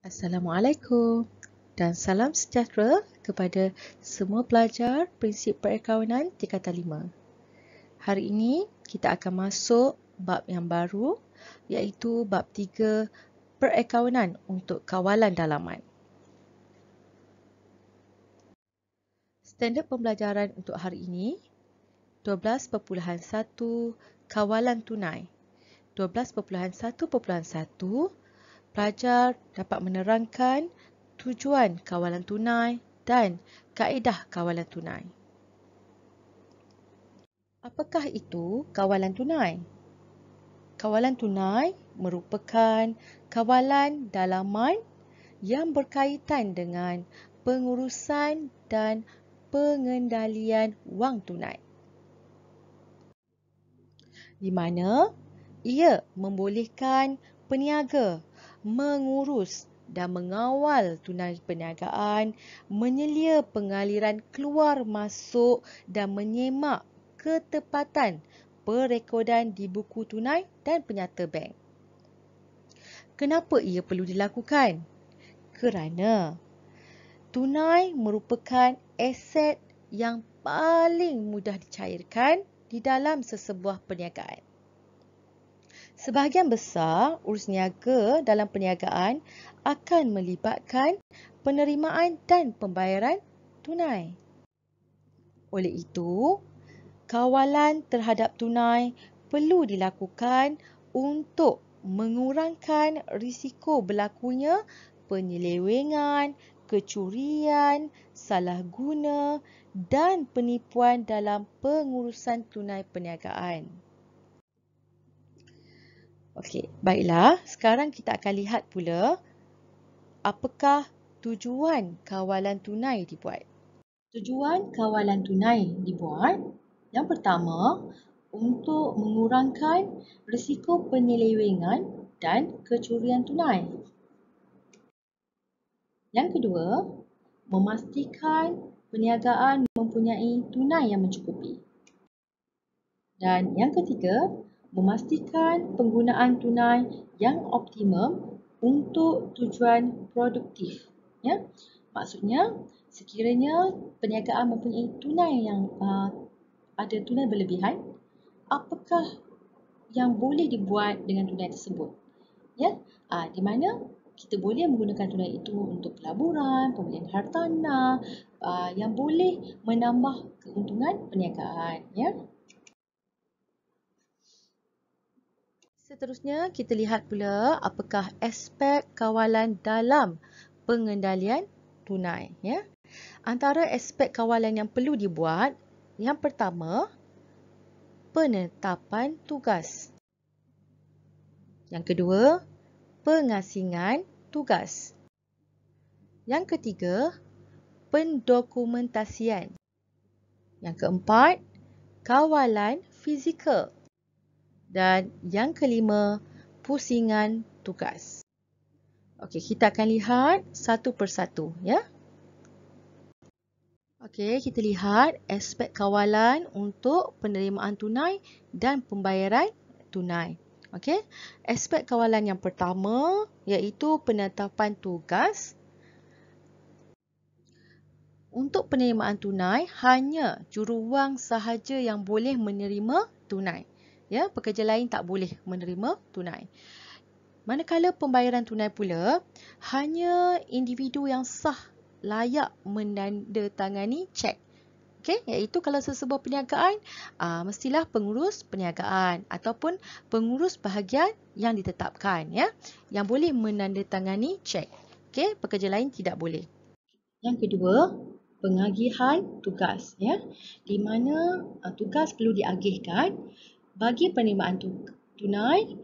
Assalamualaikum dan salam sejahtera kepada semua pelajar prinsip perakawanan tingkatan 5. Hari ini kita akan masuk bab yang baru iaitu bab 3 perakawanan untuk kawalan dalaman. Standard pembelajaran untuk hari ini 12.1 kawalan tunai. 12.1.1 Pelajar dapat menerangkan tujuan kawalan tunai dan kaedah kawalan tunai. Apakah itu kawalan tunai? Kawalan tunai merupakan kawalan dalaman yang berkaitan dengan pengurusan dan pengendalian wang tunai, di mana ia membolehkan peniaga mengurus dan mengawal tunai perniagaan, menyelia pengaliran keluar masuk dan menyemak ketepatan perekodan di buku tunai dan penyata bank. Kenapa ia perlu dilakukan? Kerana tunai merupakan aset yang paling mudah dicairkan di dalam sesebuah perniagaan. Sebahagian besar urus niaga dalam perniagaan akan melibatkan penerimaan dan pembayaran tunai. Oleh itu, kawalan terhadap tunai perlu dilakukan untuk mengurangkan risiko berlakunya penyelewengan, kecurian, salah guna dan penipuan dalam pengurusan tunai perniagaan. Okey, baiklah. Sekarang kita akan lihat pula apakah tujuan kawalan tunai dibuat. Tujuan kawalan tunai dibuat yang pertama untuk mengurangkan risiko penyelewengan dan kecurian tunai. Yang kedua, memastikan perniagaan mempunyai tunai yang mencukupi. Dan yang ketiga, memastikan penggunaan tunai yang optimum untuk tujuan produktif. Ya, maksudnya sekiranya perniagaan mempunyai tunai yang ada tunai berlebihan, apakah yang boleh dibuat dengan tunai tersebut? Ya, di mana kita boleh menggunakan tunai itu untuk pelaburan, pembelian hartanah yang boleh menambah keuntungan perniagaan. Ya. Seterusnya, kita lihat pula apakah aspek kawalan dalam pengendalian tunai. Ya. Antara aspek kawalan yang perlu dibuat, yang pertama, penetapan tugas. Yang kedua, pengasingan tugas. Yang ketiga, pendokumentasian. Yang keempat, kawalan fizikal. Dan yang kelima, pusingan tugas. Okey, kita akan lihat satu persatu, ya. Okey, kita lihat aspek kawalan untuk penerimaan tunai dan pembayaran tunai. Okey, aspek kawalan yang pertama iaitu penetapan tugas. Untuk penerimaan tunai, hanya juruwang sahaja yang boleh menerima tunai. Ya, pekerja lain tak boleh menerima tunai. Manakala pembayaran tunai pula, hanya individu yang sah layak menandatangani cek. Okey, iaitu kalau sesebuah perniagaan, mestilah pengurus perniagaan ataupun pengurus bahagian yang ditetapkan, ya, yang boleh menandatangani cek. Okey, pekerja lain tidak boleh. Yang kedua, pengagihan tugas, ya, di mana tugas perlu diagihkan. Bagi penerimaan tunai,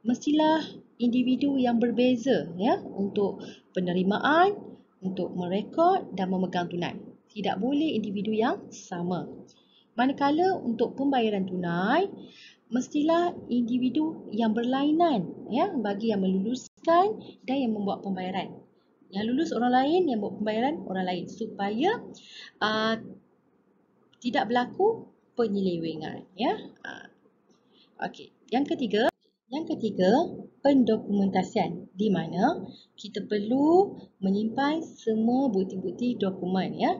mestilah individu yang berbeza, ya, untuk penerimaan, untuk merekod dan memegang tunai. Tidak boleh individu yang sama. Manakala untuk pembayaran tunai, mestilah individu yang berlainan, ya, bagi yang meluluskan dan yang membuat pembayaran. Yang lulus orang lain, yang buat pembayaran orang lain, supaya tidak berlaku penyelewengan. Ya. Okey. Yang ketiga, Yang ketiga, pendokumentasian, di mana kita perlu menyimpan semua bukti-bukti dokumen, ya.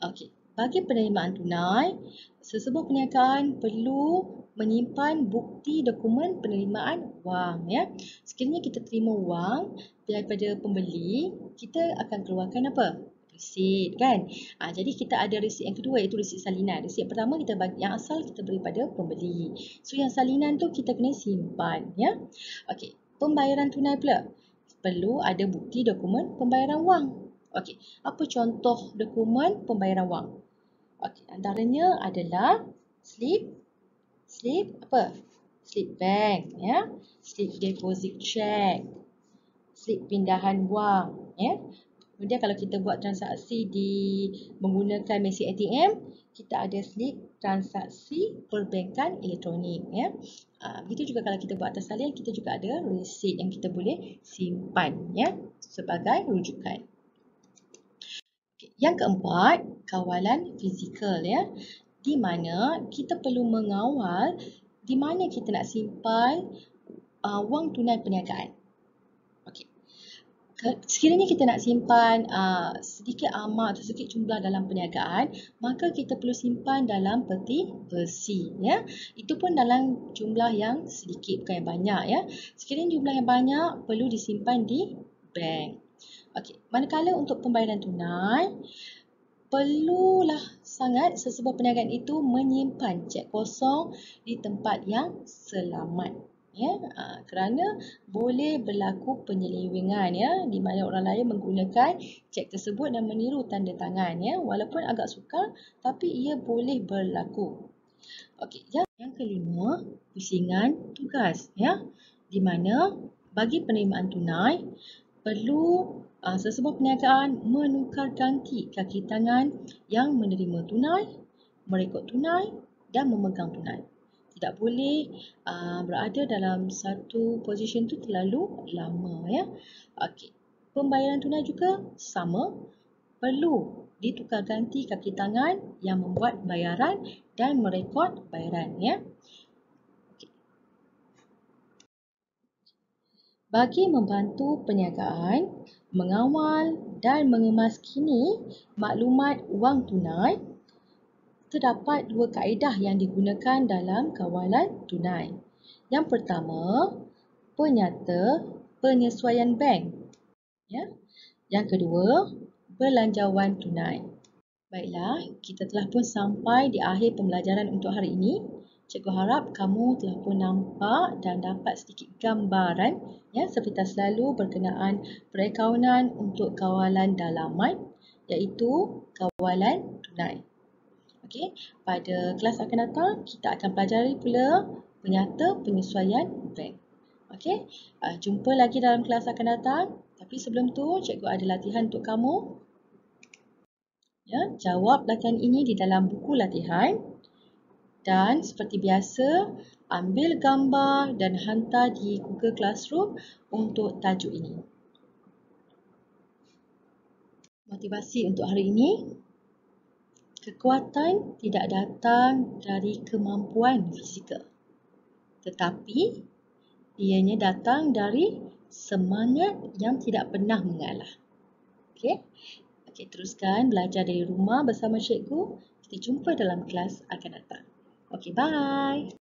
Okey, bagi penerimaan tunai, sesebuah perniagaan perlu menyimpan bukti dokumen penerimaan wang, ya. Sekiranya kita terima wang daripada pembeli, kita akan keluarkan apa? Resit, kan? Jadi kita ada resit yang kedua, iaitu resit salinan. Resit pertama kita bagi, yang asal kita beri pada pembeli. So yang salinan tu kita kena simpan, ya. Okey, pembayaran tunai pula. Perlu ada bukti dokumen pembayaran wang. Okey, apa contoh dokumen pembayaran wang? Okey, antaranya adalah slip apa? Slip bank, ya. Slip deposit check, slip pindahan wang, ya. Kemudian kalau kita buat transaksi menggunakan mesin ATM, kita ada slip transaksi perbankan elektronik, ya. Begitu juga kalau kita buat atas talian, kita juga ada resit yang kita boleh simpan, ya, sebagai rujukan. Yang keempat, kawalan fizikal, ya, di mana kita perlu mengawal di mana kita nak simpan wang tunai perniagaan. Okey. Sekiranya kita nak simpan sedikit amat atau sedikit jumlah dalam perniagaan, maka kita perlu simpan dalam peti besi, ya. Itu pun dalam jumlah yang sedikit, bukan yang banyak, ya. Sekiranya jumlah yang banyak, perlu disimpan di bank. Okey, manakala untuk pembayaran tunai, perlulah sangat sesebuah perniagaan itu menyimpan cek kosong di tempat yang selamat, ya, kerana boleh berlaku penyelewengan, ya, di mana orang lain menggunakan cek tersebut dan meniru tanda tangan, ya, walaupun agak sukar tapi ia boleh berlaku. Okey, yang kelima, pusingan tugas, ya, di mana bagi penerimaan tunai perlu sesebuah perniagaan menukar ganti kaki tangan yang menerima tunai, merekod tunai dan memegang tunai. Tidak boleh berada dalam satu position tu terlalu lama, ya. Okey. Pembayaran tunai juga sama, perlu ditukar ganti kaki tangan yang membuat bayaran dan merekod bayaran, ya. Bagi membantu perniagaan mengawal dan mengemaskini maklumat wang tunai, terdapat dua kaedah yang digunakan dalam kawalan tunai. Yang pertama, penyata penyesuaian bank, ya. Yang kedua, belanjawan tunai. Baiklah, kita telah pun sampai di akhir pembelajaran untuk hari ini. Cikgu harap kamu telah pun nampak dan dapat sedikit gambaran, ya, seperti selalu berkenaan perakaunan untuk kawalan dalaman, iaitu kawalan tunai. Okey, pada kelas akan datang kita akan pelajari pula penyata penyesuaian bank. Okey, jumpa lagi dalam kelas akan datang. Tapi sebelum tu, cikgu ada latihan untuk kamu. Ya, jawab latihan ini di dalam buku latihan. Dan seperti biasa, ambil gambar dan hantar di Google Classroom untuk tajuk ini. Motivasi untuk hari ini. Kekuatan tidak datang dari kemampuan fizikal, tetapi ianya datang dari semangat yang tidak pernah mengalah. Okey, teruskan belajar dari rumah bersama cikgu. Kita jumpa dalam kelas akan datang. Okey, bye.